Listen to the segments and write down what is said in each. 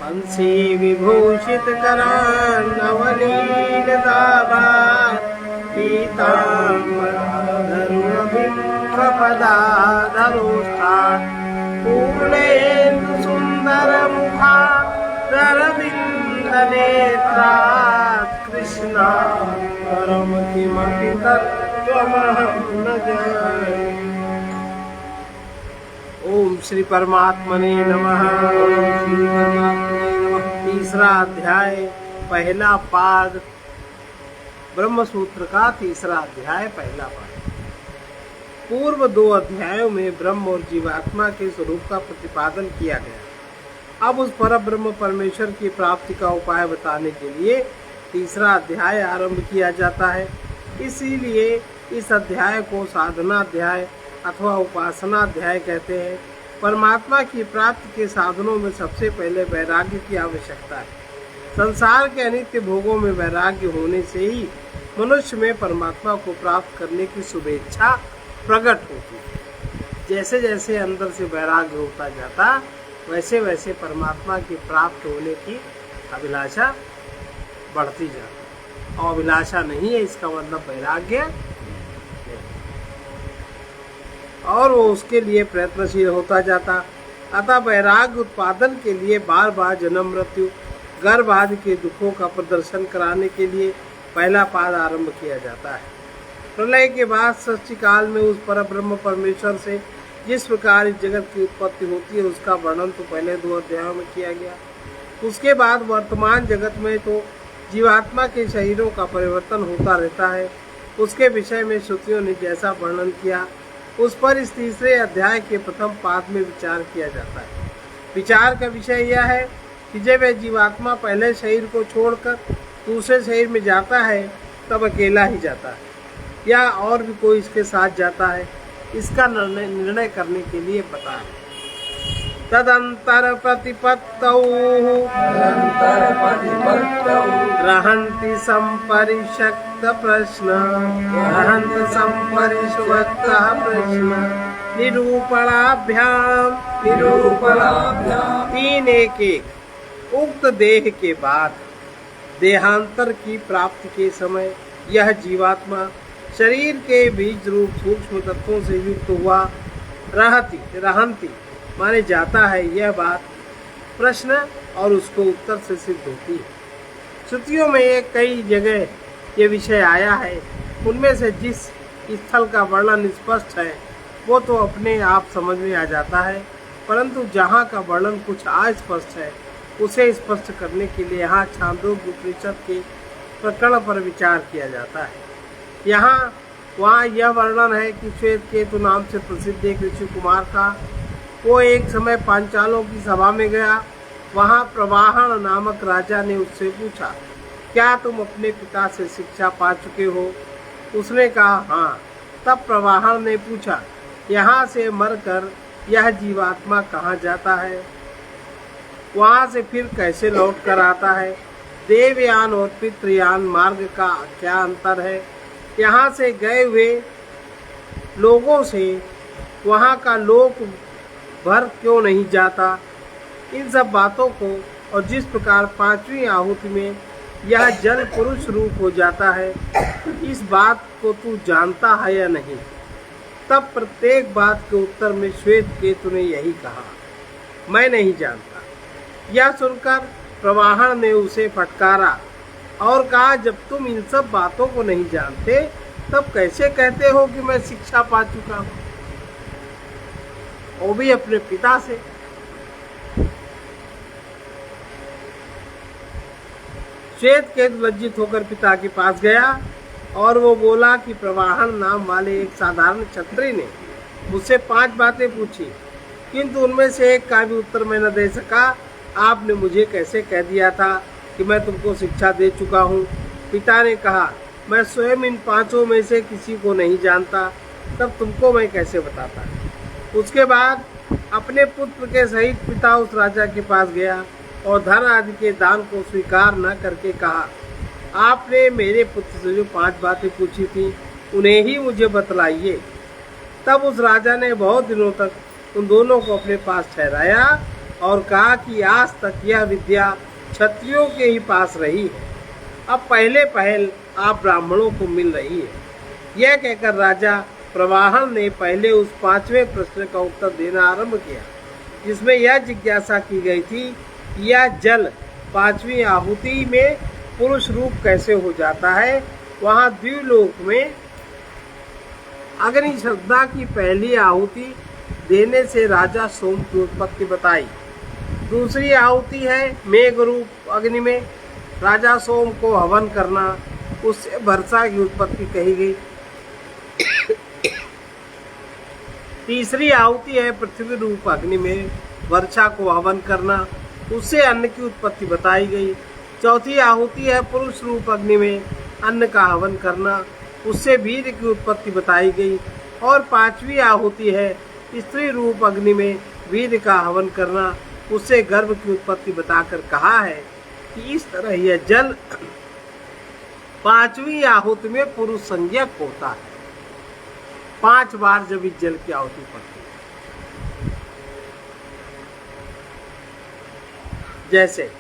बंसी विभूषित करान नवनील दाभा पीतांबर धरुण पदाधरोष्ठान पूर्णेन्दु सुंदर मुखा रविंद नेत्रा कृष्णा परम किमपि तत्त्वमहं न जाने। ओम श्री परमात्मने नमः। तीसरा अध्याय पहला पाद, ब्रह्म सूत्र का तीसरा अध्याय पहला पाद। पूर्व दो अध्यायों में ब्रह्म और जीवात्मा के स्वरूप का प्रतिपादन किया गया। अब उस परब्रह्म परमेश्वर की प्राप्ति का उपाय बताने के लिए तीसरा अध्याय आरंभ किया जाता है। इसीलिए इस अध्याय को साधना अध्याय अथवा उपासना अध्याय कहते हैं। परमात्मा की प्राप्ति के साधनों में सबसे पहले वैराग्य की आवश्यकता है। संसार के अनित्य भोगों में वैराग्य होने से ही मनुष्य में परमात्मा को प्राप्त करने की शुभेच्छा प्रकट होती है। जैसे जैसे अंदर से वैराग्य होता जाता वैसे वैसे परमात्मा की प्राप्त होने की अभिलाषा बढ़ती जाती। और अभिलाषा नहीं है इसका मतलब वैराग्य, और वो उसके लिए प्रयत्नशील होता जाता। अतः वैराग्य उत्पादन के लिए बार बार जन्म मृत्यु गर्भ आदि के दुखों का प्रदर्शन कराने के लिए पहला पाद आरंभ किया जाता है। प्रलय के बाद सृष्टि काल में उस परब्रह्म परमेश्वर से जिस प्रकार इस जगत की उत्पत्ति होती है उसका वर्णन तो पहले दो अध्यायों में किया गया। उसके बाद वर्तमान जगत में तो जीवात्मा के शरीरों का परिवर्तन होता रहता है। उसके विषय में श्रुतियों ने जैसा वर्णन किया उस पर इस तीसरे अध्याय के प्रथम पाद में विचार किया जाता है। विचार का विषय यह है कि जब वह जीवात्मा पहले शरीर को छोड़कर दूसरे शरीर में जाता है तब अकेला ही जाता है या और भी कोई इसके साथ जाता है, इसका निर्णय करने के लिए बताया। तदंतर प्रतिपत्तौ रहन्ति संपरिषक्त प्रश्न रहन्त संपरिषुवक्तः प्रश्न निरूपणाभ्याम तीन एक उक्त देह के बाद देहांतर की प्राप्ति के समय यह जीवात्मा शरीर के बीज रूप सूक्ष्म तत्वों से युक्त हुआ रहन्ति माने जाता है। यह बात प्रश्न और उसको उत्तर से सिद्ध होती है। श्रुतियों में एक कई जगह ये विषय आया है। उनमें से जिस स्थल का वर्णन स्पष्ट है वो तो अपने आप समझ में आ जाता है, परंतु जहाँ का वर्णन कुछ अस्पष्ट है उसे स्पष्ट करने के लिए यहाँ छांदोग्य उपनिषद के प्रकरण पर विचार किया जाता है। वहाँ यह वर्णन है कि श्वेत केतु नाम से प्रसिद्ध एक ऋषि कुमार था। वो एक समय पांचालों की सभा में गया। वहाँ प्रवाहन नामक राजा ने उससे पूछा, क्या तुम अपने पिता से शिक्षा पा चुके हो? उसने कहा हाँ। तब प्रवाहन ने पूछा, यहाँ से मरकर यह जीवात्मा कहाँ जाता है? वहाँ से फिर कैसे लौट कर आता है? देवयान और पितृयान मार्ग का क्या अंतर है? यहाँ से गए हुए लोगों से वहाँ का लोक भर क्यों नहीं जाता? इन सब बातों को और जिस प्रकार पांचवी आहुति में यह जल पुरुष रूप हो जाता है, इस बात को तू जानता है या नहीं? तब प्रत्येक बात के उत्तर में श्वेत केतु ने यही कहा, मैं नहीं जानता। यह सुनकर प्रवाहन ने उसे फटकारा और कहा, जब तुम इन सब बातों को नहीं जानते तब कैसे कहते हो कि मैं शिक्षा पा चुका हूँ, वो भी अपने पिता से? श्वेत केतु लज्जित होकर पिता के पास गया और वो बोला कि प्रवाहन नाम वाले एक साधारण क्षत्रिय ने मुझसे 5 बातें पूछी, किंतु उनमें से एक का भी उत्तर मैं न दे सका। आपने मुझे कैसे कह दिया था कि मैं तुमको शिक्षा दे चुका हूँ? पिता ने कहा, मैं स्वयं इन 5 में से किसी को नहीं जानता, तब तुमको मैं कैसे बताता? उसके बाद अपने पुत्र के सहित पिता उस राजा के पास गया और धन आदि के दान को स्वीकार न करके कहा, आपने मेरे पुत्र से जो 5 बातें पूछी थी उन्हें ही मुझे बतलाइए। तब उस राजा ने बहुत दिनों तक उन दोनों को अपने पास ठहराया और कहा कि आज तक यह विद्या क्षत्रियों के ही पास रही है, अब पहले पहल आप ब्राह्मणों को मिल रही है। यह कहकर राजा प्रवाहन ने पहले उस 5वें प्रश्न का उत्तर देना आरंभ किया, जिसमें यह जिज्ञासा की गई थी, यह जल 5वीं आहुति में पुरुष रूप कैसे हो जाता है। वहां द्व्युलोक में अग्नि श्रद्धा की पहली आहुति देने से राजा सोम की उत्पत्ति बताई। दूसरी आहुति है मेघ रूप अग्नि में राजा सोम को हवन करना, उससे वर्षा की उत्पत्ति कही गई। तीसरी आहुति है पृथ्वी रूप अग्नि में वर्षा को हवन करना, उससे अन्न की उत्पत्ति बताई गई। चौथी आहुति है पुरुष रूप अग्नि में अन्न का हवन करना, उससे वीर की उत्पत्ति बताई गई। और 5वीं आहुति है स्त्री रूप अग्नि में वीर का हवन करना, उससे गर्भ की उत्पत्ति बताकर कहा है कि इस तरह यह जल 5वीं आहुति में पुरुष संज्ञक होता है। 5 बार जब इस जल की आहुति पड़ती है, जैसे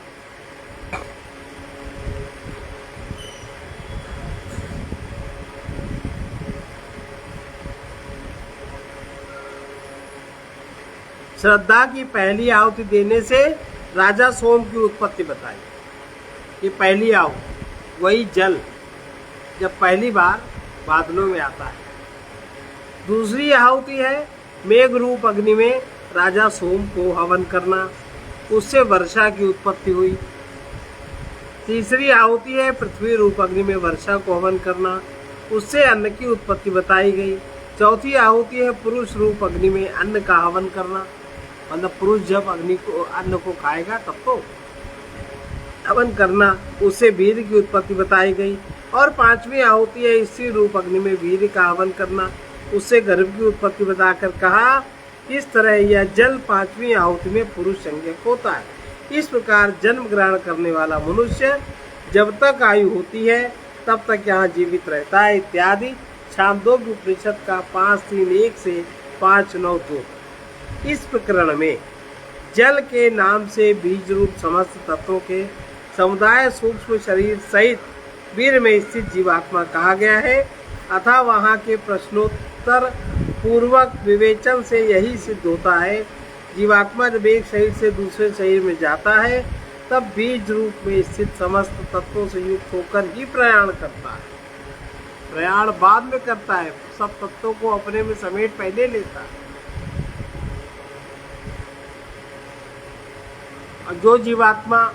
श्रद्धा की पहली आहुति देने से राजा सोम की उत्पत्ति बताई। ये पहली आहुति, वही जल जब पहली बार बादलों में आता है। दूसरी आहुति है मेघ रूप अग्नि में राजा सोम को हवन करना, उससे वर्षा की उत्पत्ति हुई। तीसरी आहुति है पृथ्वी रूप अग्नि में वर्षा को हवन करना, उससे अन्न की उत्पत्ति बताई गई। चौथी आहुति है पुरुष रूप अग्नि में अन्न का हवन करना, मतलब पुरुष जब अग्नि को अन्न को खाएगा तब तो हवन करना, उससे वीर की उत्पत्ति बताई गई। और 5वीं आहुति है स्त्री रूप अग्नि में वीर का हवन करना, उससे गर्भ की उत्पत्ति बताकर कहा, इस तरह यह जल 5वीं आहुति में पुरुष संज्ञक होता है। इस प्रकार जन्म ग्रहण करने वाला मनुष्य जब तक आयु होती है तब तक यहाँ जीवित रहता है इत्यादि छांदोग्य उपनिषद का 5:3:1 से 5:9:2। इस प्रकरण में जल के नाम से बीज रूप समस्त तत्वों के समुदाय सूक्ष्म शरीर सहित वीर में स्थित जीवात्मा कहा गया है, अतः वहाँ के प्रश्नोत्तर पूर्वक विवेचन से यही सिद्ध होता है, जीवात्मा जब एक शरीर से दूसरे शरीर में जाता है तब बीज रूप में स्थित समस्त तत्वों से युक्त होकर ही प्रयाण करता है। प्रयाण बाद में करता है, सब तत्वों को अपने में समेट पहले लेता है। और जो जीवात्मा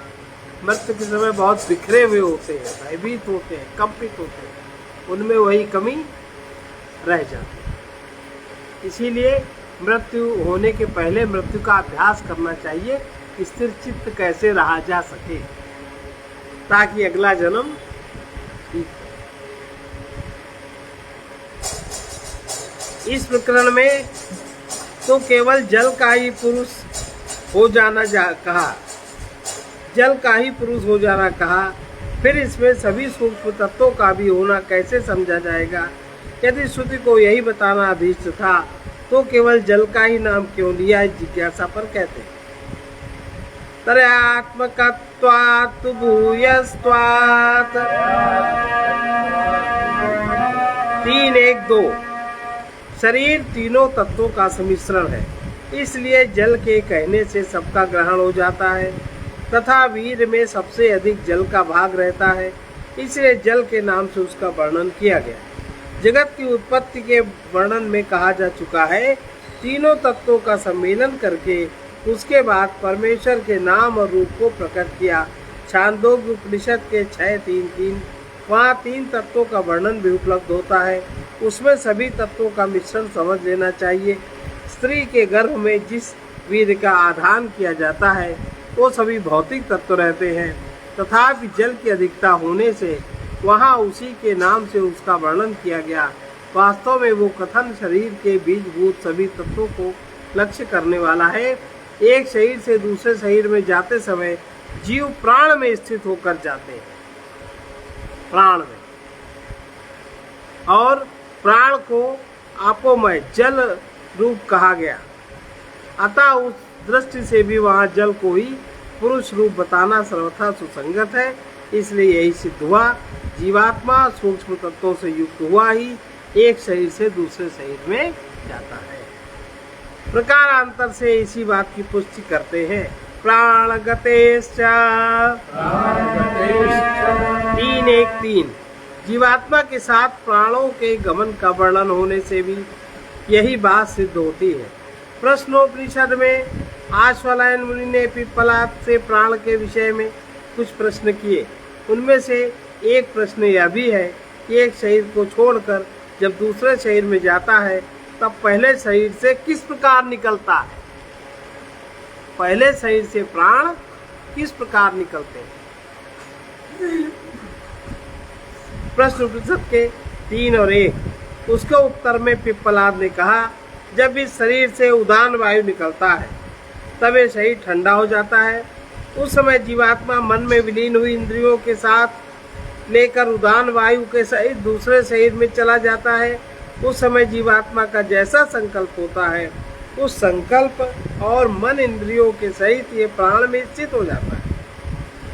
मृत्यु के समय बहुत बिखरे हुए होते हैं, भयभीत होते हैं, कंपित होते हैं, उनमें वही कमी रह जाती है। इसीलिए मृत्यु होने के पहले मृत्यु का अभ्यास करना चाहिए, स्थिर चित्त कैसे रहा जा सके, ताकि अगला जन्म ठीक हो। इस प्रकरण में तो केवल जल का ही पुरुष हो जाना कहा, जल का ही पुरुष हो जाना कहा, फिर इसमें सभी सूक्ष्म तत्वों का भी होना कैसे समझा जाएगा। यदि श्रुति को यही बताना अधीष्ट था तो केवल जल का ही नाम क्यों लिया, इस जिज्ञासा पर कहते हैं। त्रयात्मकत्वात् भूयस्त्वात् 3:1-2 शरीर तीनों तत्वों का सम्मिश्रण है, इसलिए जल के कहने से सबका ग्रहण हो जाता है, तथा वीर में सबसे अधिक जल का भाग रहता है, इसलिए जल के नाम से उसका वर्णन किया गया। जगत की उत्पत्ति के वर्णन में कहा जा चुका है, तीनों तत्वों का सम्मेलन करके उसके बाद परमेश्वर के नाम और रूप को प्रकट किया। छांदोग्य उपनिषद के 6:3-3 वहाँ 3 तत्वों का वर्णन भी उपलब्ध होता है, उसमें सभी तत्वों का मिश्रण समझ लेना चाहिए। स्त्री के गर्भ में जिस वीर का आधान किया जाता है वो सभी भौतिक तत्व रहते हैं, तथापि जल की अधिकता होने से वहाँ उसी के नाम से उसका वर्णन किया गया। वास्तव में वो कथन शरीर के बीजभूत सभी तत्वों को लक्ष्य करने वाला है। एक शरीर से दूसरे शरीर में जाते समय जीव प्राण में स्थित होकर जाते हैं, प्राण में, और प्राण को आपोमय जल रूप कहा गया। अतः दृष्टि से भी वहाँ जल को ही पुरुष रूप बताना सर्वथा सुसंगत है। इसलिए यही सिद्ध हुआ, जीवात्मा सूक्ष्म तत्वों से युक्त हुआ ही एक शरीर से दूसरे शरीर में जाता है। प्रकारांतर से इसी बात की पुष्टि करते हैं। प्राणगतेश्च 3:1-3 जीवात्मा के साथ प्राणों के गमन का वर्णन होने से भी यही बात सिद्ध होती है। प्रश्नोपनिषद में आश्वलायन मुनि ने पिप्पलाद से प्राण के विषय में कुछ प्रश्न किए। उनमें से एक प्रश्न यह भी है कि एक शरीर को छोड़कर जब दूसरे शरीर में जाता है तब पहले शरीर से किस प्रकार निकलता है? पहले शरीर से प्राण किस प्रकार निकलते हैं? प्रश्न उपनिषद के 3 और 1। उसके उत्तर में पिप्पलाद ने कहा, जब इस शरीर से उदान वायु निकलता है तब ये शरीर ठंडा हो जाता है। उस समय जीवात्मा मन में विलीन हुई इंद्रियों के साथ लेकर उदान वायु के सहित दूसरे शरीर में चला जाता है। उस समय जीवात्मा का जैसा संकल्प होता है उस संकल्प और मन इंद्रियों के सहित ये प्राण में स्थित हो जाता है।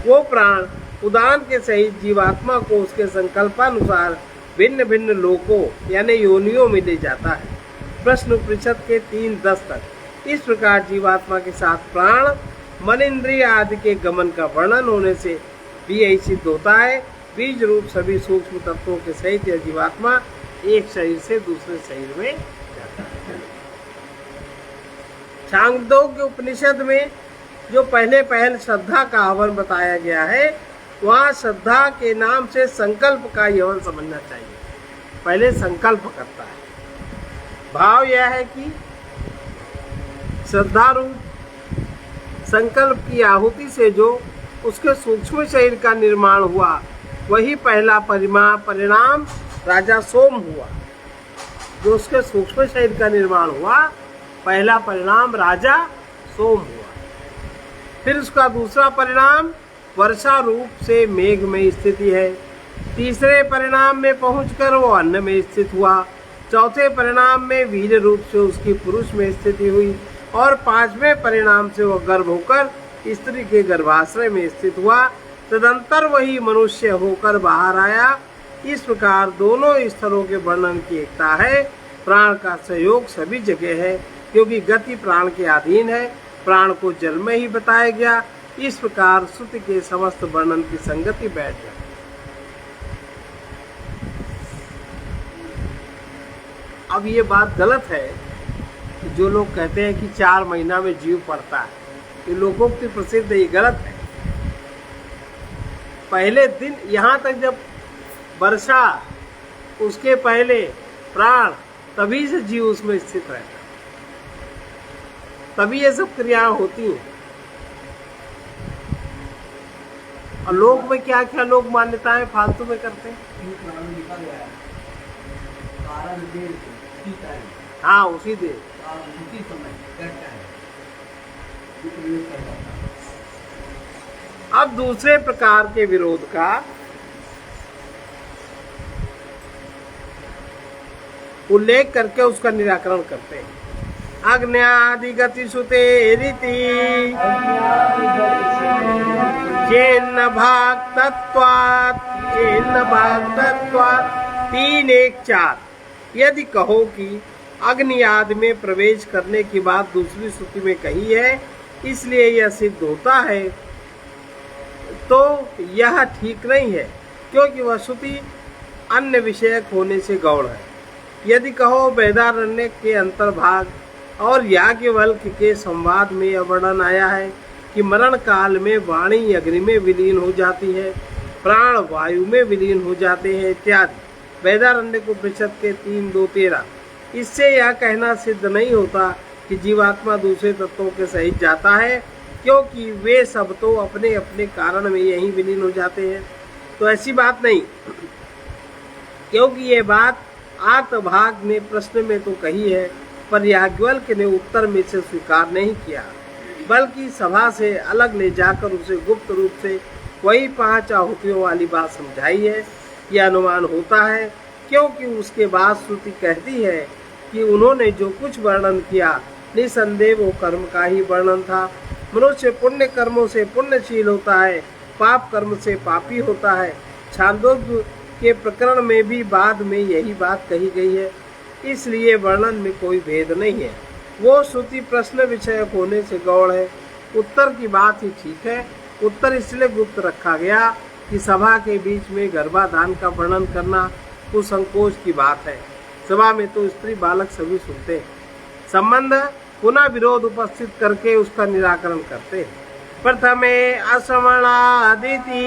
वो प्राण उदान के सहित जीवात्मा को उसके संकल्पानुसार भिन्न भिन्न लोकों यानी योनियों में ले जाता है। प्रश्न उपनिषद के 3:10 तक। इस प्रकार जीवात्मा के साथ प्राण मन इंद्रिय आदि के गमन का वर्णन होने से भी यही सिद्ध होता है, बीज रूप सभी सूक्ष्म तत्वों के सहित यह जीवात्मा एक शरीर से दूसरे शरीर में जाता है। छांदोग्य उपनिषद में जो पहले श्रद्धा का हवन बताया गया है, वहाँ श्रद्धा के नाम से संकल्प का यवन समझना चाहिए। पहले संकल्प करता है। भाव यह है कि श्रद्धा रूप संकल्प की आहुति से जो उसके सूक्ष्म शरीर का निर्माण हुआ वही पहला परिणाम राजा सोम हुआ। जो उसके सूक्ष्म शरीर का निर्माण हुआ पहला परिणाम राजा सोम हुआ। फिर उसका दूसरा परिणाम वर्षा रूप से मेघ में स्थिति है। तीसरे परिणाम में पहुंचकर वो अन्न में स्थित हुआ। चौथे परिणाम में वीर रूप से उसकी पुरुष में स्थिति हुई और पांचवें परिणाम से वह गर्भ होकर स्त्री के गर्भाश्रय में स्थित हुआ। तदंतर वही मनुष्य होकर बाहर आया। इस प्रकार दोनों स्तरों के वर्णन की एकता है। प्राण का सहयोग सभी जगह है क्योंकि गति प्राण के अधीन है। प्राण को जल में ही बताया गया। इस प्रकार श्रुति के समस्त वर्णन की संगति बैठ जाती। अब ये बात गलत है कि जो लोग कहते हैं कि 4 महीना में जीव पड़ता है, ये लोकोक्ति प्रसिद्ध, ये गलत है। पहले दिन यहाँ तक जब वर्षा उसके पहले प्राण, तभी से जीव उसमें स्थित रहता है, तभी ये सब क्रियाएं होती हैं। और लोग में क्या क्या लोग मान्यताएं फालतू में करते हैं। हाँ, उसी देर अब दूसरे प्रकार के विरोध का उल्लेख करके उसका निराकरण करते हैं। अग्न्यादि गति सुते रीति चेन्न भाग तत्वात् 3:1-4। यदि कहो कि अग्नि आदि में प्रवेश करने की बात दूसरी श्रुति में कही है इसलिए यह सिद्ध होता है, तो यह ठीक नहीं है क्योंकि वह श्रुति अन्य विषयक होने से गौण है। यदि कहो वेदारण्यक के अंतर्भाग और याज्ञवल्क्य के संवाद में यह वर्णन आया है कि मरण काल में वाणी अग्नि में विलीन हो जाती है, प्राण वायु में विलीन हो जाते हैं इत्यादि। वेदारण्यक उपनिषद के 3:2-13। इससे यह कहना सिद्ध नहीं होता कि जीवात्मा दूसरे तत्वों के सहित जाता है क्योंकि वे सब तो अपने अपने कारण में यही विलीन हो जाते हैं। तो ऐसी बात नहीं, क्योंकि ये बात आर्तभाग ने प्रश्न में तो कही है पर याज्ञवल्क्य ने उत्तर में से स्वीकार नहीं किया, बल्कि सभा से अलग ले जाकर उसे गुप्त रूप से वही 5 आहुतियों वाली बात समझाई है। यह अनुमान होता है क्योंकि उसके बाद श्रुति कहती है कि उन्होंने जो कुछ वर्णन किया निसंदेह वो कर्म का ही वर्णन था। मनुष्य पुण्य कर्मों से पुण्यशील होता है, पाप कर्म से पापी होता है। छांदोग्य के प्रकरण में भी बाद में यही बात कही गई है, इसलिए वर्णन में कोई भेद नहीं है। वो श्रुति प्रश्न विषयक होने से गौड़ है। उत्तर की बात ही ठीक है। उत्तर इसलिए गुप्त रखा गया कि सभा के बीच में गर्भाधान का वर्णन करना कुछ संकोच की बात है। सभा में तो स्त्री बालक सभी सुनते हैं। संबंध पुनः विरोध उपस्थित करके उसका निराकरण करते हैं। प्रथमे अश्रवणादिति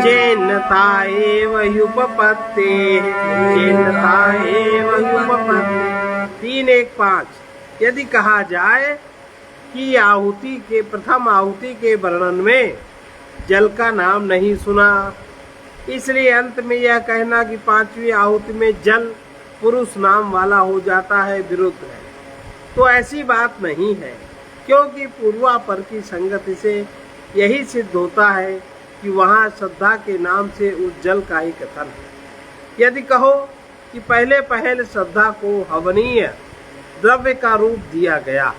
चेन्नता एव युपपत्ते, चेन्नता एव युपपत्ते। 3:1-5। यदि कहा जाए कि आहुति के प्रथम आहुति के वर्णन में जल का नाम नहीं सुना, इसलिए अंत में यह कहना कि 5वीं आहुति में जल पुरुष नाम वाला हो जाता है, विरुद्ध है। तो ऐसी बात नहीं है, क्योंकि पूर्वापर की संगति से यही सिद्ध होता है कि वहाँ श्रद्धा के नाम से उस जल का ही कथन है। यदि कहो कि पहले पहल श्रद्धा को हवनीय द्रव्य का रूप दिया गया,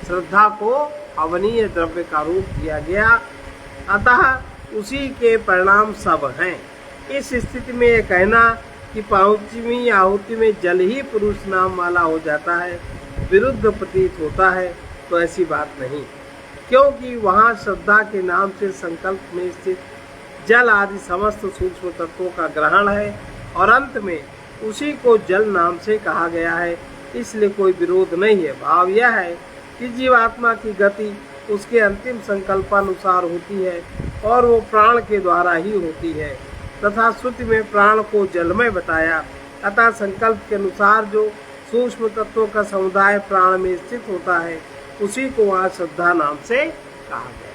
श्रद्धा को हवनीय द्रव्य का रूप दिया गया, अतः उसी के परिणाम सब हैं। इस स्थिति में यह कहना कि 5वीं आहुति में जल ही पुरुष नाम वाला हो जाता है, विरुद्ध प्रतीत होता है। तो ऐसी बात नहीं, क्योंकि वहाँ श्रद्धा के नाम से संकल्प में स्थित जल आदि समस्त सूक्ष्म तत्वों का ग्रहण है और अंत में उसी को जल नाम से कहा गया है, इसलिए कोई विरोध नहीं है। भाव यह है कि जीवात्मा की गति उसके अंतिम संकल्पानुसार होती है और वो प्राण के द्वारा ही होती है, तथा श्रुति में प्राण को जलमय बताया। अतः संकल्प के अनुसार जो सूक्ष्म तत्वों का समुदाय प्राण में स्थित होता है, उसी को वहाँ श्रद्धा नाम से कहा गया।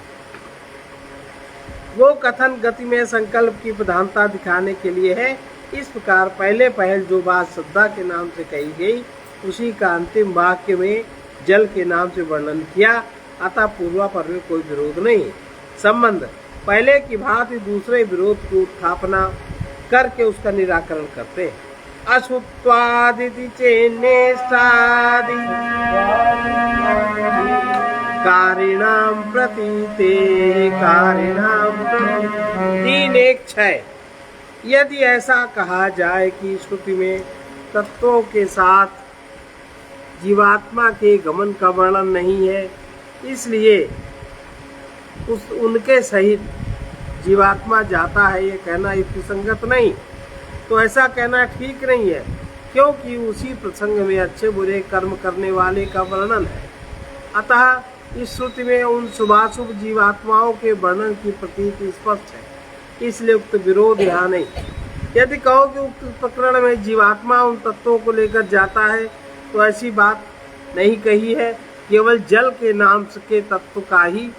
वो कथन गति में संकल्प की प्रधानता दिखाने के लिए है। इस प्रकार पहले पहल जो बात श्रद्धा के नाम से कही गई, उसी का अंतिम वाक्य में जल के नाम से वर्णन किया। अतः पूर्वापर में कोई विरोध नहीं। संबंध पहले की भांति दूसरे विरोध की उत्थापना करके उसका निराकरण करते हैं। अशुत्वादिति चेन्नेष्टादि कारिणाम प्रतीते, कारिणाम 3:1-6। यदि ऐसा कहा जाए कि श्रुति में तत्वों के साथ जीवात्मा के गमन का वर्णन नहीं है, इसलिए उनके सहित जीवात्मा जाता है, ये कहना युक्तिसंगत नहीं। तो ऐसा कहना ठीक नहीं है, क्योंकि उसी प्रसंग में अच्छे बुरे कर्म करने वाले का वर्णन है। अतः इस श्रुति में उन शुभाशुभ जीवात्माओं के वर्णन की प्रतीति स्पष्ट है, इसलिए उक्त विरोध यहाँ नहीं। यदि कहो कि उक्त प्रकरण में जीवात्मा उन तत्वों को लेकर जाता है, तो ऐसी बात नहीं कही है। केवल जल के नाम के तत्व का ही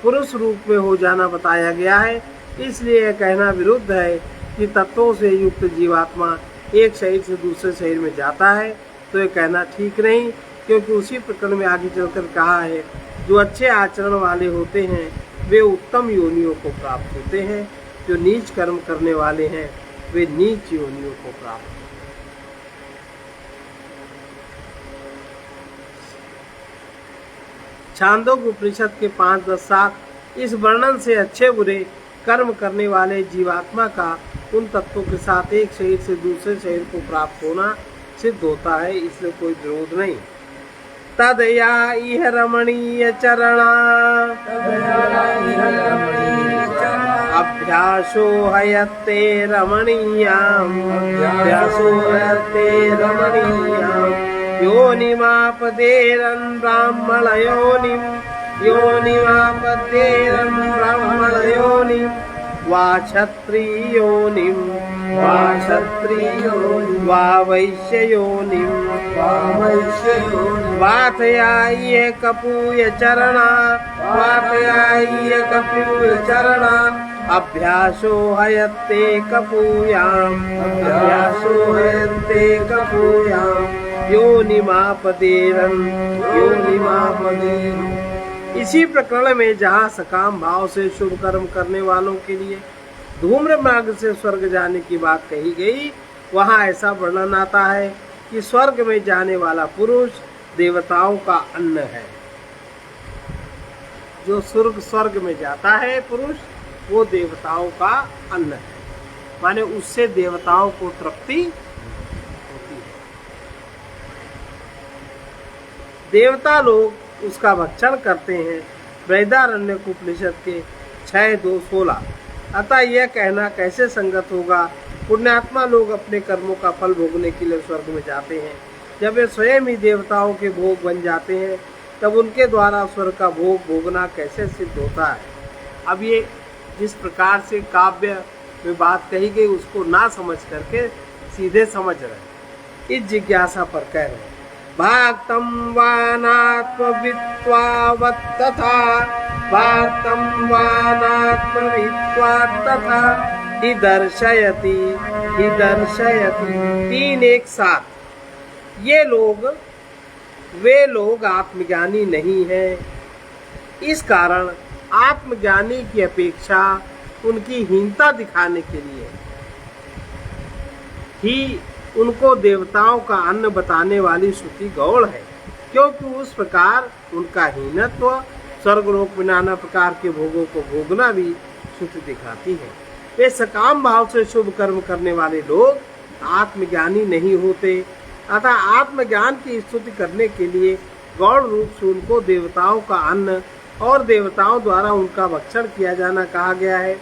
पुरुष रूप में हो जाना बताया गया है, इसलिए यह कहना विरुद्ध है कि तत्वों से युक्त जीवात्मा एक शरीर से दूसरे शरीर में जाता है। तो यह कहना ठीक नहीं, क्योंकि उसी प्रकरण में आगे चलकर कहा है, जो अच्छे आचरण वाले होते हैं वे उत्तम योनियों को प्राप्त होते हैं, जो नीच कर्म करने वाले हैं वे नीच योनियों को प्राप्त। छांदोग्य उपनिषद के 5:10-7 इस वर्णन से अच्छे बुरे कर्म करने वाले जीवात्मा का उन तत्वों के साथ एक शरीर से दूसरे शरीर को प्राप्त होना सिद्ध होता है, इसलिए कोई विरोध नहीं। तदया इह रमणीय चरणा अभ्यासो हयते रमणीयाम, अभ्यासो हयते रमणीयाम। योनिमापदेरन् ब्राह्मण योनिं, योनिमापदेरन् ब्राह्मण योनिं, वा क्षत्रिय योनिं, वा क्षत्रिय योनिं, वा वैश्य योनिं, वा वैश्य योनिं। वातयाय कपूय चरणा, वातयाय कपूय चरणा। अभ्यासो हयते कपूयाम, अभ्यासो हयते कपूयाम। योनिमापदेरन्, योनिमापदेरन्। इसी प्रकरण में जहाँ सकाम भाव से शुभ कर्म करने वालों के लिए धूम्र मार्ग से स्वर्ग जाने की बात कही गई, वहाँ ऐसा वर्णन आता है कि स्वर्ग में जाने वाला पुरुष देवताओं का अन्न है। जो स्वर्ग में जाता है पुरुष, वो देवताओं का अन्न है, माने उससे देवताओं को तृप्ति होती है। देवता लोग उसका भक्षण करते हैं। बृहदारण्यक उपनिषद के 6:2-16। अतः यह कहना कैसे संगत होगा? पुण्यात्मा लोग अपने कर्मों का फल भोगने के लिए स्वर्ग में जाते हैं। जब वे स्वयं ही देवताओं के भोग बन जाते हैं, तब उनके द्वारा स्वर्ग का भोग भोगना कैसे सिद्ध होता है? अब ये जिस प्रकार से काव्य में बात कही गई उसको ना समझ करके सीधे समझ रहे, इस जिज्ञासा पर कह रहे हैं। भाक्तम वानात्मवित्वावत् तथा, भाक्तम वानात्मवित्वा तथा हि दर्शयति, हि दर्शयति। 3 एक साथ। वे लोग आत्मज्ञानी नहीं हैं। इस कारण आत्मज्ञानी की अपेक्षा उनकी हीनता दिखाने के लिए ही उनको देवताओं का अन्न बताने वाली श्रुति गौड़ है, क्योंकि उस प्रकार उनका हीनत्व स्वर्गलोक में नाना प्रकार के भोगों को भोगना भी श्रुति दिखाती है। वे सकाम भाव से शुभ कर्म करने वाले लोग आत्मज्ञानी नहीं होते, अतः आत्मज्ञान की स्तुति करने के लिए गौड़ रूप से उनको देवताओं का अन्न और देवताओं द्वारा उनका भक्षण किया जाना कहा गया है।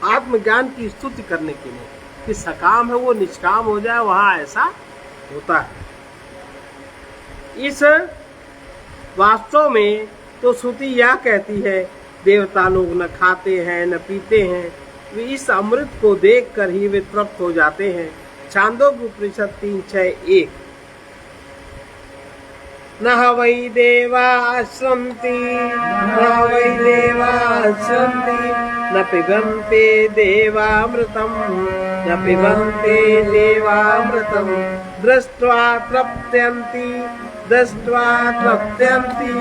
आत्मज्ञान की स्तुति करने के लिए कि सकाम है वो निष्काम हो जाए, वहां ऐसा होता है। इस वास्तव में तो श्रुति यह कहती है, देवता लोग न खाते हैं न पीते हैं, वे इस अमृत को देखकर ही वे तृप्त हो जाते हैं। छांदोग्य उपनिषद 3:6-1। न वै देवा श्रन्ति, न वै देवा श्रन्ति, न पिबन्ते देवामृतम्, न पिबन्ते देवामृतम्, दृष्ट्वा तृप्यन्ति, दृष्ट्वा तृप्यन्ति।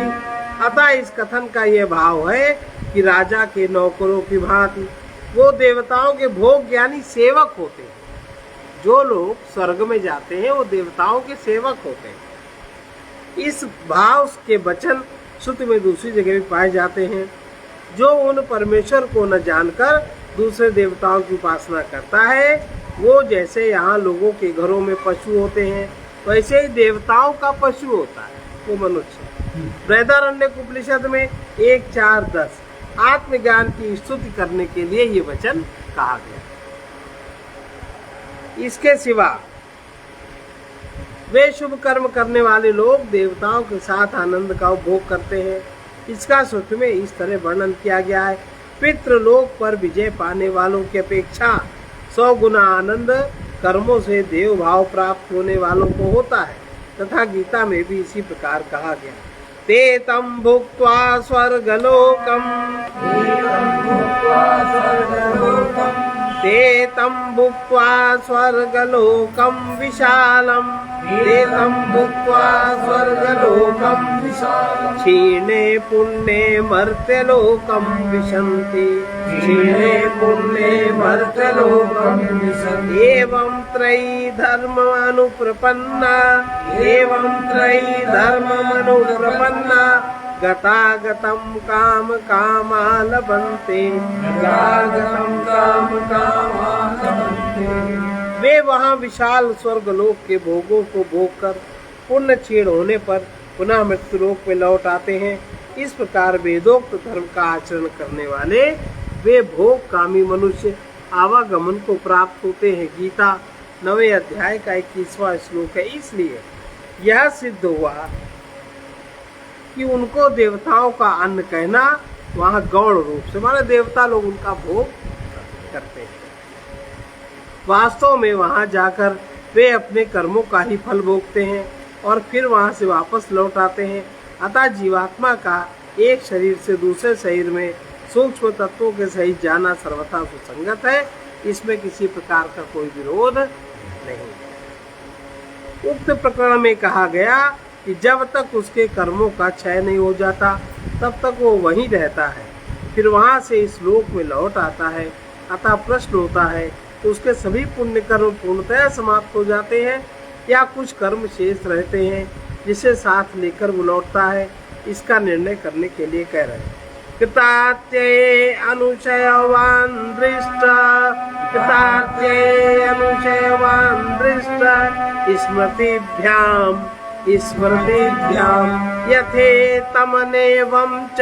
अतः इस कथन का यह भाव है कि राजा के नौकरों की भांति वो देवताओं के भोग ज्ञानी सेवक होते हैं। जो लोग स्वर्ग में जाते हैं वो देवताओं के सेवक होते हैं। इस भाव के वचन श्रुति में दूसरी जगह भी पाए जाते हैं। जो उन परमेश्वर को न जानकर दूसरे देवताओं की उपासना करता है, वो जैसे यहाँ लोगों के घरों में पशु होते हैं, वैसे ही देवताओं का पशु होता है वो मनुष्य। बृहदारण्यक उपनिषद में 1:4-10 आत्मज्ञान की स्तुति करने के लिए ये वचन कहा गया। इसके सिवा वे शुभ कर्म करने वाले लोग देवताओं के साथ आनंद का उपभोग करते हैं। इसका श्रुति में इस तरह वर्णन किया गया है। पितृलोक पर विजय पाने वालों की अपेक्षा 100 गुना आनंद कर्मों से देव भाव प्राप्त होने वालों को होता है, तथा गीता में भी इसी प्रकार कहा गया। ते तम भुक्त्वा स्वर्गलोकम, ते तम भुक्त्वा स्वर्गलोकम विशालम, ते तम भुक्त्वा स्वर्गलोकम विशालम, क्षीणे पुण्ये मर्त्यलोकम विशन्ति, क्षीणे पुण्ये मर्त्यलोकम विशन्ति। एवं त्रयी धर्म अनुप्रपन्ना, एवं त्रयी धर्म अनुप्रपन्ना, गतागतं काम कामा लभन्ते, गतागतं काम कामा लभन्ते। वे वहाँ विशाल स्वर्गलोक के भोगों को भोगकर पुण्य क्षीण होने पर पुनः मृत्युलोक में लौट आते हैं। इस प्रकार वेदोक्त धर्म का आचरण करने वाले वे भोग कामी मनुष्य आवागमन को प्राप्त होते हैं। गीता 9वें अध्याय का 21वां श्लोक है। इसलिए यह सिद्ध हुआ कि उनको देवताओं का अन्न कहना वहाँ गौण रूप से, माने देवता लोग उनका भोग करते हैं। वास्तव में वहाँ जाकर वे अपने कर्मों का ही फल भोगते हैं और फिर वहाँ से वापस लौट आते हैं। अतः जीवात्मा का एक शरीर से दूसरे शरीर में सूक्ष्म तत्वों के सहित जाना सर्वथा सुसंगत है। इसमें किसी प्रकार का कोई विरोध नहीं। उक्त प्रकरण में कहा गया कि जब तक उसके कर्मों का क्षय नहीं हो जाता तब तक वो वहीं रहता है, फिर वहाँ से इस लोक में लौट आता है। अतः प्रश्न होता है तो उसके सभी पुण्य कर्म पूर्णतः समाप्त हो जाते हैं या कुछ कर्म शेष रहते हैं जिसे साथ लेकर वो लौटता है, इसका निर्णय करने के लिए कह रहे हैं। कृतार्थे अनुशयवान दृष्ट, कृतार्थे अनुशयवान दृष्ट, स्मृतिभ्याम स्मृतिभ्याम यथे तमनेवं च,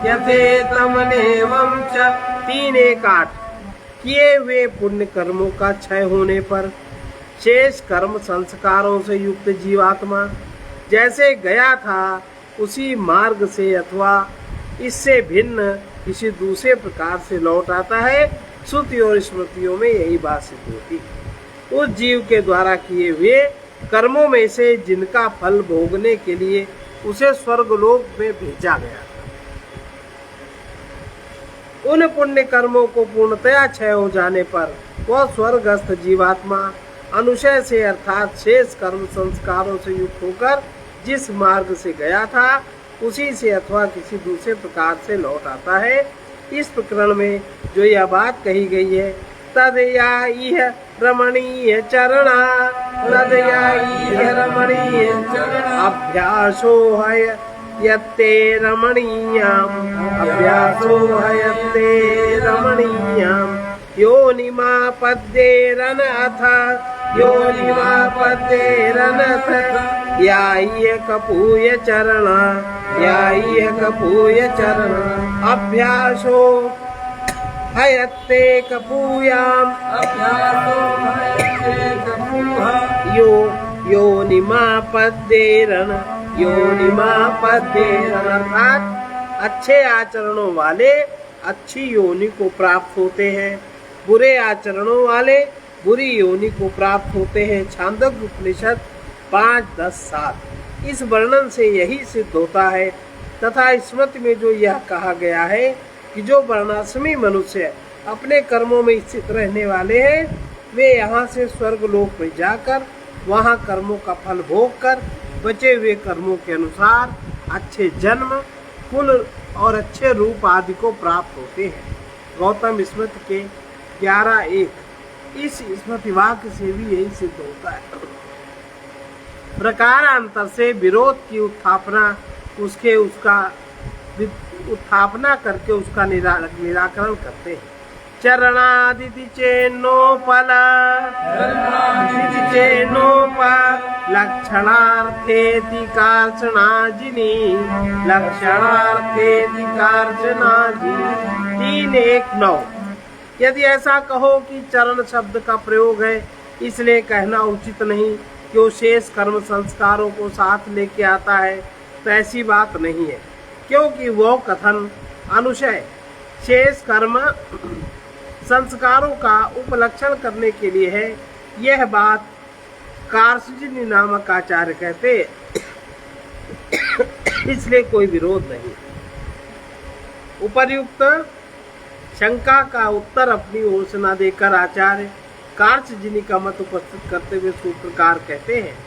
यथे तमनेवं च। 3:1 किए हुए पुण्य कर्मों का क्षय होने पर शेष कर्म संस्कारों से युक्त जीवात्मा जैसे गया था उसी मार्ग से अथवा इससे भिन्न किसी दूसरे प्रकार से लौट आता है। श्रुति और स्मृतियों में यही बात सिद्ध होती है। उस जीव के द्वारा किए हुए कर्मों में से जिनका फल भोगने के लिए उसे स्वर्गलोक में भेजा गया, उन पुण्य कर्मों को पूर्णतया क्षय हो जाने पर वह स्वर्गस्थ जीवात्मा अनुशय से अर्थात शेष कर्म संस्कारों से युक्त होकर जिस मार्ग से गया था उसी से अथवा किसी दूसरे प्रकार से लौट आता है। इस प्रकरण में जो यह बात कही गई है, तदया इह रमणीय चरणा, तदया इह रमणीय चरणा, अभ्यासो है यत्ते रमणीयम, अभ्यासो है यत्ते रमणीयम, योनिमापद्येरन अथ, योनिमापद्येरन अथ, याय कपूय चरण, याय कपूय चरण, अभ्यासो हयत्ते कपूयाम, अभ्यासो हयत्ते कपूह, योनिमापद्येरन, योनिमापद्येरन अर्थात अच्छे आचरणों वाले अच्छी योनि को प्राप्त होते हैं, बुरे आचरणों वाले बुरी योनि को प्राप्त होते हैं। छांदोग्य उपनिषद 5:10-7। इस वर्णन से यही सिद्ध होता है तथा स्मृति में जो यह कहा गया है कि जो वर्णाश्रमी मनुष्य अपने कर्मों में स्थित रहने वाले हैं वे यहाँ से स्वर्गलोक में जाकर वहाँ कर्मों का फल भोग कर बचे हुए कर्मों के अनुसार अच्छे जन्म, कुल और अच्छे रूप आदि को प्राप्त होते हैं। गौतम स्मृति के 11:1। इस स्मृति वाक्य से भी यही सिद्ध होता है। प्रकारांतर से विरोध की उत्थापना करके उसका निराकरण करते हैं। चरणादिति चेन्नोपल, लक्षणार्थेति कार्चनाजिनी, लक्षणार्थेति कार्चनाजिनी। 3:1-9। यदि ऐसा कहो कि चरण शब्द का प्रयोग है इसलिए कहना उचित नहीं कि वो शेष कर्म संस्कारों को साथ लेके आता है, तो ऐसी बात नहीं है, क्योंकि वो कथन अनुशय शेष कर्म संस्कारों का उपलक्षण करने के लिए है। यह बात कार्सजिनी नामक आचार्य कहते, इसलिए कोई विरोध नहीं। उपर्युक्त शंका का उत्तर अपनी ओर से न देकर आचार्य कार्सजिनी का मत उपस्थित करते हुए सूत्रकार कहते हैं,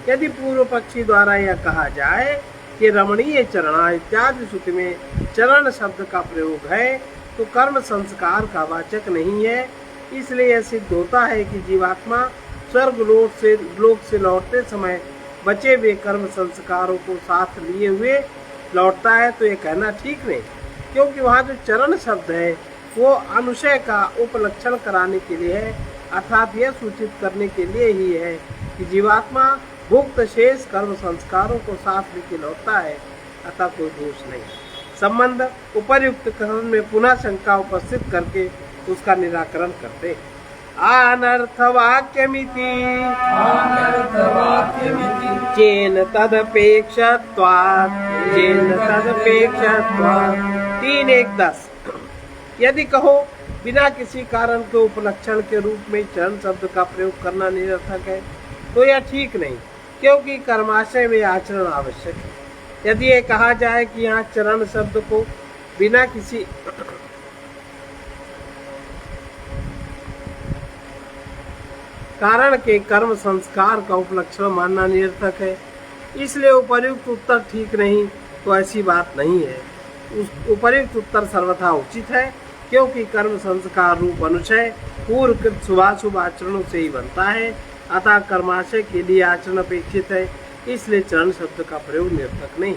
यदि पूर्व पक्षी द्वारा यह कहा जाए कि रमणीय चरणा इत्यादि श्रुति में चरण शब्द का प्रयोग है तो कर्म संस्कार का वाचक नहीं है। इसलिए यह सिद्ध होता है कि जीवात्मा स्वर्ग लोक से लौटते समय बचे हुए कर्म संस्कारों को साथ लिए हुए लौटता है, तो ये कहना ठीक नहीं, क्योंकि वहाँ जो चरण शब्द है वो अनुशय का उपलक्षण कराने के लिए है, अर्थात यह सूचित करने के लिए ही है कि जीवात्मा भुक्त शेष कर्म संस्कारों को साथ लेके लौटता है, अतः कोई दोष नहीं। संबंध उपर्युक्त कथन में पुनः शंका उपस्थित करके उसका निराकरण करते। अनर्थवाक्यमिति चेन तदपेक्षत्वात्, चेन तदपेक्षत्वात्। 3:1-10। यदि कहो बिना किसी कारण के उपलक्षण के रूप में चरण शब्द का प्रयोग करना निरर्थक है, तो यह ठीक नहीं, क्योंकि कर्माशय में आचरण आवश्यक है। यदि ये कहा जाए कि यहाँ चरण शब्द को बिना किसी कारण के कर्म संस्कार का उपलक्षण मानना निरर्थक है, इसलिए उपर्युक्त उत्तर ठीक नहीं, तो ऐसी बात नहीं है। उस उपर्युक्त उत्तर सर्वथा उचित है, क्योंकि कर्म संस्कार रूप अनुशय पूर्वकृत शुभाशुभ आचरणों से ही बनता है, अतः कर्माशय के लिए आचरण अपेक्षित है, इसलिए चरण शब्द का प्रयोग निरर्थक नहीं।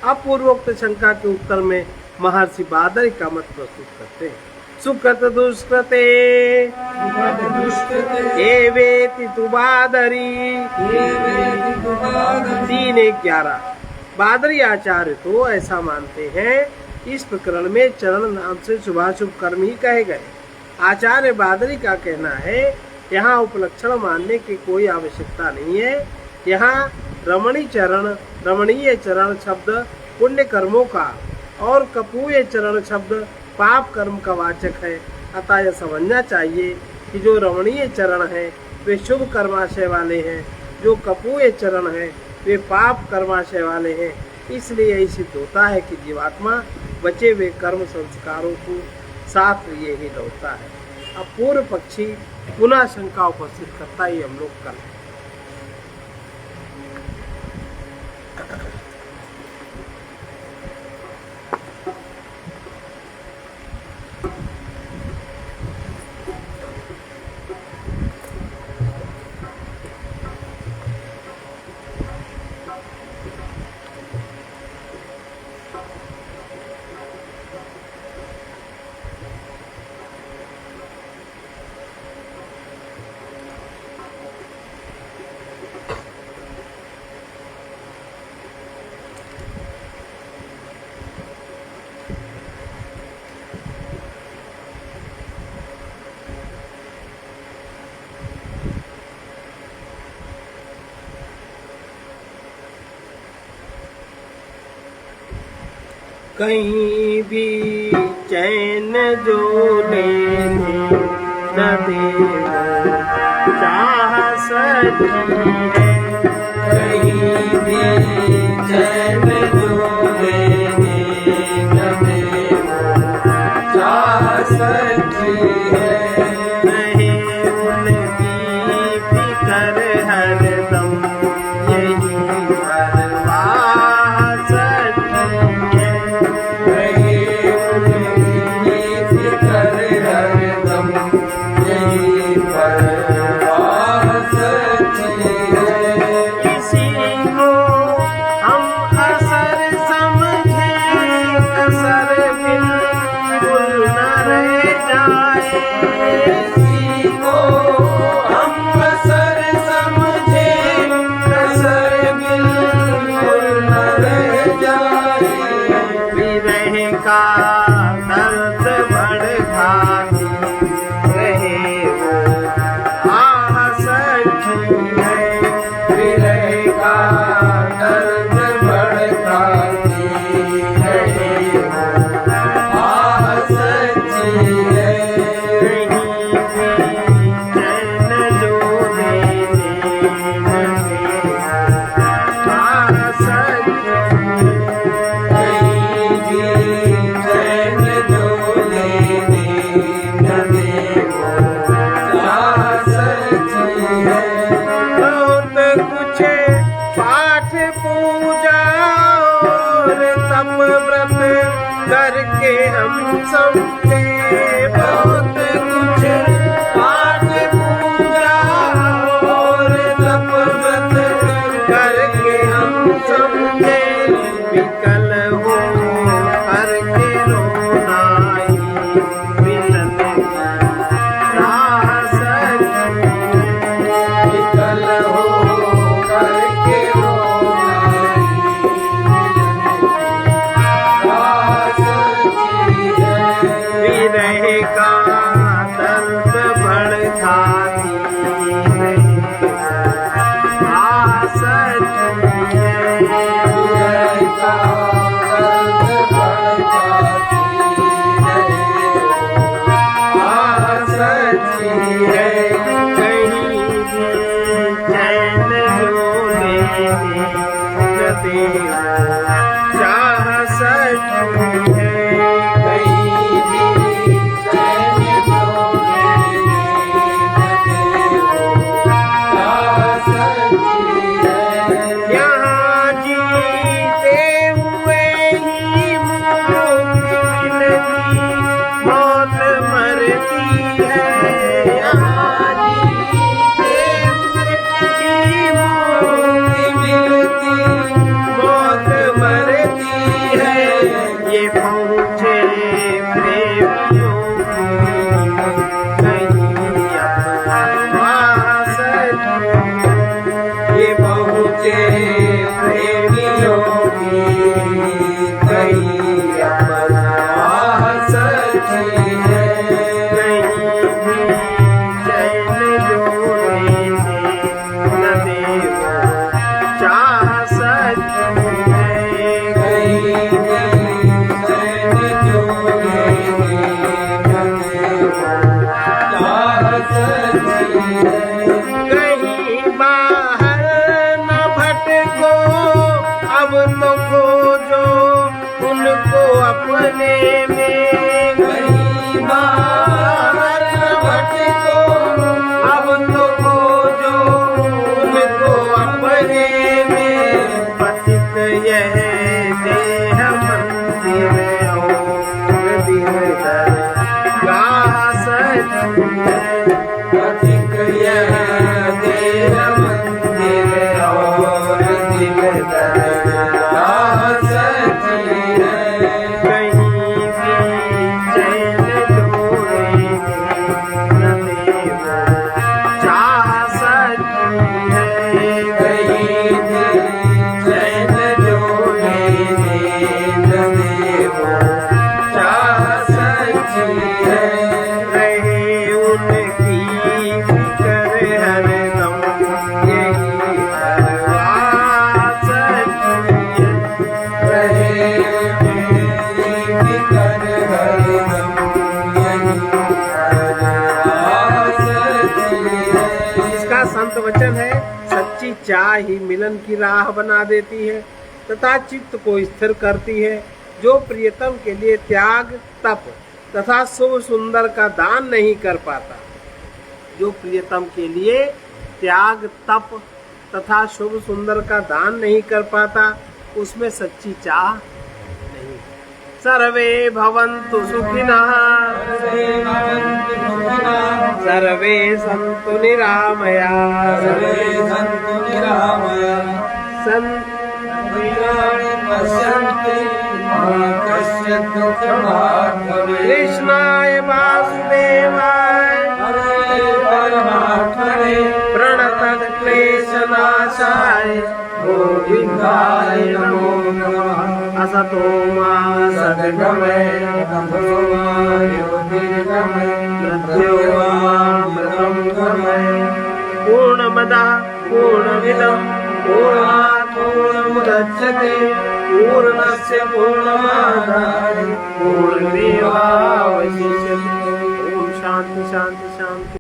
अब पूर्वोक्त शंका के उत्तर में महर्षि बादरी का मत प्रस्तुत करते हैं। सुकृत दुष्कृते एवेति तु बादरी 3:11। बादरी आचार्य तो ऐसा मानते हैं, इस प्रकरण में चरण नाम से शुभाशुभ कर्म ही कहे गए। आचार्य बादरी का कहना है, यहाँ उपलक्षण मानने की कोई आवश्यकता नहीं है। यहाँ रमणीय चरण शब्द पुण्य कर्मों का और कपूय चरण शब्द पाप कर्म का वाचक है। अतः यह समझना चाहिए कि जो रमणीय चरण है वे शुभ कर्माशय वाले हैं, जो कपूय चरण है वे पाप कर्माशय वाले हैं। इसलिए यही सिद्ध होता है कि जीवात्मा बचे हुए कर्म संस्कारों को साथ लिए ही लौटता है। अब पूर्व पक्षी पुनः शंका उपस्थित करता ही हम लोग कर कहीं भी चैन जो लेने न देना चाह सकी है, कहीं भी चैन जो लेने न देना चाह सकी है। नहीं उनकी फिक्र हरदम यही परवाह सकी है। कहीं उनकी फिक्र हरदम यही परवाह सकी है। किसी को हम असर समझे, असर बिल्कुल न रह जाए। किसी को हम असर समझे, असर बिल्कुल न रह जाए। विरह का दर्द भड़काती रहे वो आह सकी है। विरह का दर्द भड़काती रहे वो आह सच्ची है। कहीं भी चैन जो लेने न देना आह सच्ची है। बहुत कुछ पाठ पूजा और तप व्रत करके हम समझे। बहुत कुछ पाठ पूजा और तप व्रत करके हम समझे। विकल हो करके रोना ही मिलन की राह सकी। विकल हो करके रोना आह सच्ची है। विरह का दर्द भड़काती रहे आह सकी है। विरह का दर्द भड़काती रहे आह सच्ची है। कहीं भी चैन जो लेने न देना चाह सकी है। कहीं भी चैन जो लेने न देना आह सच्ची है। यहाँ जीते हुए ही मुक्ति मिलती, मौत खोजो उनको अपने में, कहीं बाहर न भटको, अब तो खोजो उनको अपने में। पतित यह देह मंदिर और दिलदर का सची है। पथिक यह देह मंदिर और दिलदर का सची है। कहीं भी चैन जोड़ेंगे न देव चाह सकी है। कहीं दिल चैन जोड़ेंगे न देव चाह सची है। रहे उनकी फिक्र हरदम यही अरवास की है। रहे मेरी फिकर हरदम यही अरदास की है। इसका संत वचन है, सच्ची चाह ही मिलन की राह बना देती है तथा चित्त को स्थिर करती है। जो प्रियतम के लिए त्याग तप तथा शुभ सुंदर का दान नहीं कर पाता, जो प्रियतम के लिए त्याग तप तथा शुभ सुंदर का दान नहीं कर पाता, उसमें सच्ची चाह नहीं। सर्वे भवन्तु सुखिनः, सर्वे भवन्तु सुखिनः, सर्वे सन्तु निरामयाः, सर्वे सन्तु निरामयाः, भद्राणि पश्यन्ति मा कश्चित् दुःखभाग् भवेत्। कृष्णाय वासुदेवाय हरे परमात्मने प्रणतक्लेशनाशाय गोविन्दाय नमो नमः। असतो मा सद्गमय तमसो मा ज्योतिर्गमय मृत्योर्मामृतं गमय। पूर्णमदः पूर्णमिदं पूर्णात् पूर्णमुदच्यते पूर्णस्य पूर्णमादाय पूर्णमेवावशिष्यते। ओम शांति शांति शांति।